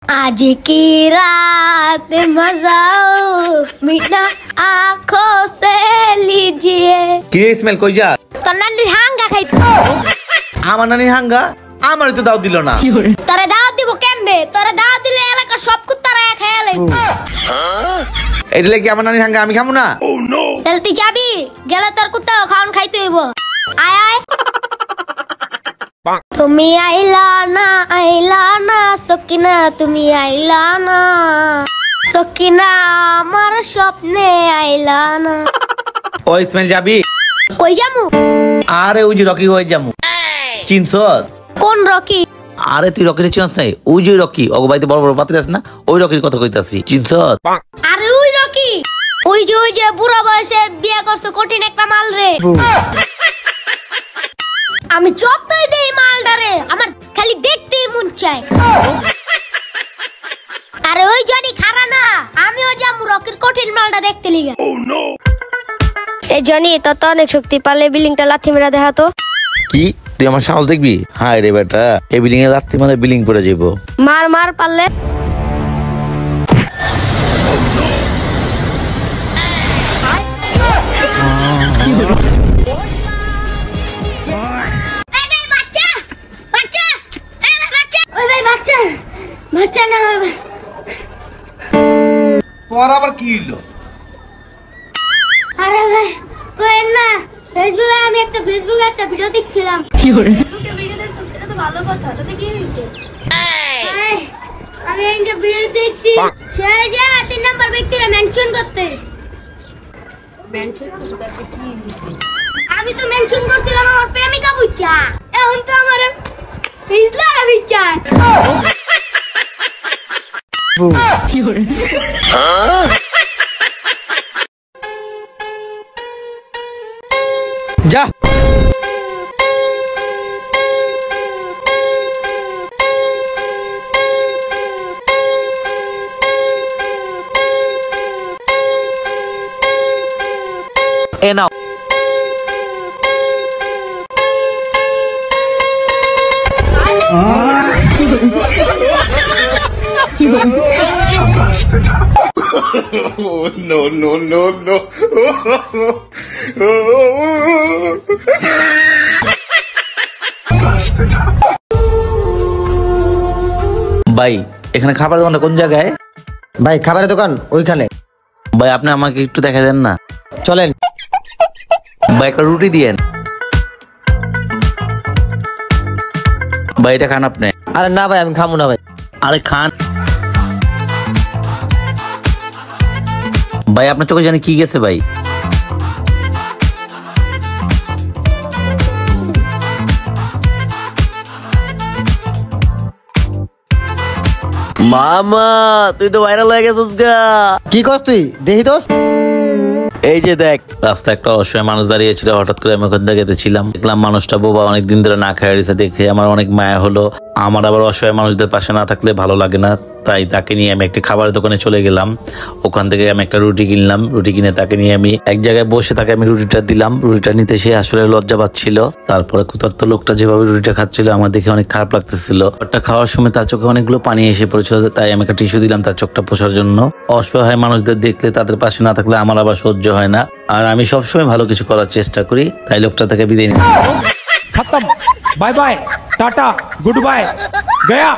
आज की रात मजा मीठा आँखों से लीजिए। কি স্মেল কই যা? তোর নানির হাঙ্গা খাইতো। আমার নানি হাঙ্গা আমারই তো দাও দিল না। তোরে দাও দিব কেমবে? তোরে দাও দিলে এলাকার সব কুত্তারা খাইয়া লাইব। এইলে কি আমার নানি হাঙ্গা আমি খামু না? তাহলে তুই যাবি, গেলে তোর কুত্তা খাওয়ান খাইতে হইব। আয় আয়। তুমি আইলা না সকিনা, তুমি আইলা না সকিনা, আমার স্বপ্নে আইলা না। ওই স্মেল যাবি? কই যামু? আরে ওই যে রকি হয়ে যামু। চিনছস? কোন রকি? আরে তুই রকির চিনস নাই? ওই যে রকি অগবাইতে বড় বড় পাত্র আছে না, ওই রকির কথা কইতাছি। চিনছস? আরে ওই রকি, ওই যে বুড়া বয়সে বিয়ে করছে কঠিন একটা মাল রে। আমি যতই দেই মালটারে আমার খালি দেখতেই মন চায়। আরে ওই জনি খারা না, আমিও যামু রকির কঠিন মালটা দেখতে লিগা। এই জনি তোর তো অনেক শক্তি, পারলে বিলিংটা লাথি মেরা দেখা তো। কি তুই আমার সাহস দেখবি? হায় রে বেটা, এই বিল্ডিং এর রাত্রি মানে বিল্ডিং পড়ে যাবো। মার পারলে। তোর আবার কি হইলো? আরে ভাই কইেন না, ফেসবুকে আমি একটা ভিডিও দেখছিলাম। কি করে ভিডিও দেখছিস? এটা তো ভালো কথা। তাতে কি হইছে? আমি একটা ভিডিও দেখছি, শেয়ারে যা 3 নাম্বার ব্যক্তিরা মেনশন করতে। মেনশন করতে তাতে কি হইছে? আমি তো মেনশন করছিলাম আমার প্রেমিকা বুঝছা, এখন তো আমার ইসলাম বুঝছা। কি করে? যা এ নাও। No. ভাই এখানে খাবার দোকানটা কোন জায়গায়? ভাই খাবারের দোকান ওইখানে। ভাই আপনি আমাকে একটু দেখা দেন না? চলেন। ভাই একটা রুটি দিয়েন। ভাই এটা খান আপনি। আরে না ভাই আমি খামু না ভাই। আরে খান ভাই, আপনার চোখে জানি কি গেছে ভাই? মামা তুই তো ভাইরাল হয়ে গেছিস গা। কি করছ তুই? দেখি দোস। এই যে দেখ, রাস্তায় একটা অসহায় মানুষ দাঁড়িয়েছিল, হঠাৎ করে আমি ওখান থেকে গেছিলাম, দেখলাম মানুষটা বোবা, অনেকদিন ধরে না খায় রয়েছে, দেখে আমার অনেক মায়া হলো। আমার আবার অসহায় মানুষদের পাশে না থাকলে ভালো লাগে না, তাই তাকে নিয়ে আমি একটা খাবারের দোকানে চলে গেলাম। ওখান থেকে আমি একটা রুটি কিনলাম, রুটি কিনে তাকে নিয়ে আমি এক জায়গায় বসে তাকে আমি রুটিটা দিলাম। রুটিটা নিতে সে আসলে লজ্জা পাচ্ছিল। তারপরে ক্ষুধার্ত লোকটা যেভাবে রুটিটা খাচ্ছিল আমার দেখে অনেক খারাপ লাগতেছিল। ওটা খাওয়ার সময় তার চোখে অনেকগুলো পানি এসে পড়েছিল, তাই আমি একটা টিস্যু দিলাম তার চোখটা পোছার জন্য। অসহায় মানুষদের দেখলে তাদের পাশে না থাকলে আমার আবার সহ্য হয় না, আর আমি সবসময় ভালো কিছু করার চেষ্টা করি, তাই লোকটা থেকে বিদায় নিলাম। खत्म, bye bye, tata, good bye, गया।